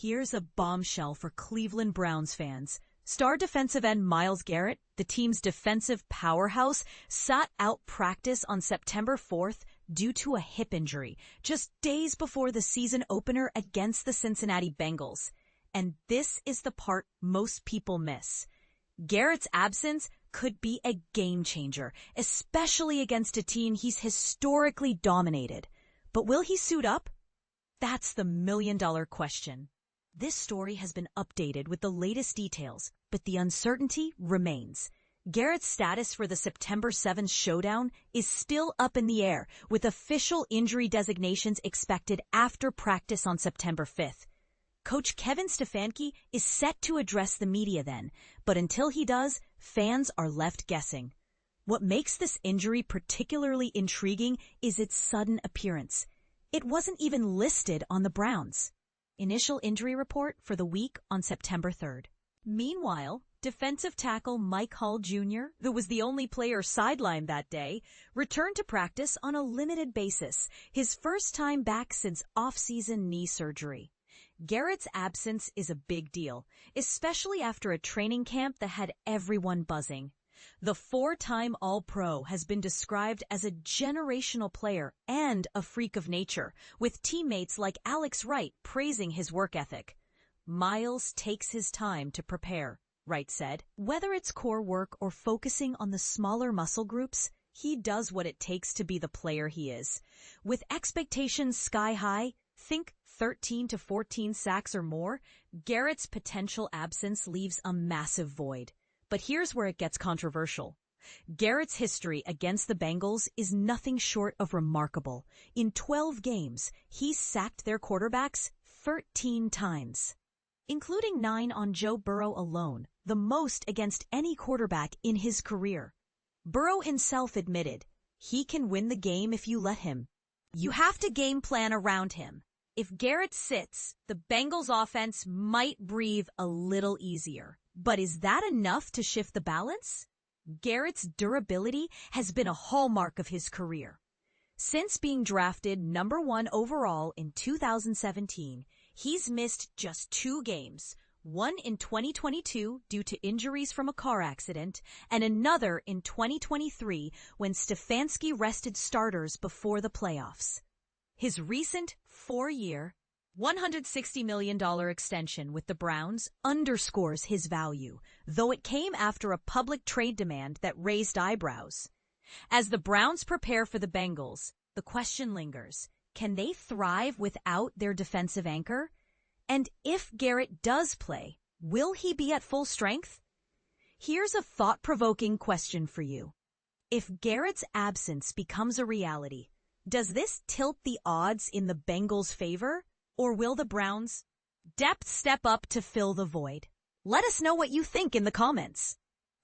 Here's a bombshell for Cleveland Browns fans. Star defensive end Myles Garrett, the team's defensive powerhouse, sat out practice on September 4th due to a hip injury, just days before the season opener against the Cincinnati Bengals. And this is the part most people miss. Garrett's absence could be a game changer, especially against a team he's historically dominated. But will he suit up? That's the million-dollar question. This story has been updated with the latest details, but the uncertainty remains. Garrett's status for the September 7th showdown is still up in the air, with official injury designations expected after practice on September 5th. Coach Kevin Stefanski is set to address the media then, but until he does, fans are left guessing. What makes this injury particularly intriguing is its sudden appearance. It wasn't even listed on the Browns' initial injury report for the week on September 3rd. Meanwhile, defensive tackle Mike Hall Jr., who was the only player sidelined that day, returned to practice on a limited basis, his first time back since off-season knee surgery. Garrett's absence is a big deal, especially after a training camp that had everyone buzzing. The four-time All-Pro has been described as a generational player and a freak of nature, with teammates like Alex Wright praising his work ethic. Myles takes his time to prepare, Wright said. Whether it's core work or focusing on the smaller muscle groups, he does what it takes to be the player he is. With expectations sky high, think 13 to 14 sacks or more, Garrett's potential absence leaves a massive void. But here's where it gets controversial. Garrett's history against the Bengals is nothing short of remarkable. In 12 games, he's sacked their quarterbacks 13 times, including 9 on Joe Burrow alone, the most against any quarterback in his career. Burrow himself admitted, he can win the game if you let him. You have to game plan around him. If Garrett sits, the Bengals offense might breathe a little easier. But is that enough to shift the balance? Garrett's durability has been a hallmark of his career. Since being drafted number 1 overall in 2017, he's missed just 2 games, one in 2022 due to injuries from a car accident, and another in 2023 when Stefanski rested starters before the playoffs. His recent 4-year, $160 million extension with the Browns underscores his value, though it came after a public trade demand that raised eyebrows. As the Browns prepare for the Bengals, the question lingers, can they thrive without their defensive anchor? And if Garrett does play, will he be at full strength? Here's a thought-provoking question for you. If Garrett's absence becomes a reality, does this tilt the odds in the Bengals' favor? Or will the Browns' depth step up to fill the void? Let us know what you think in the comments.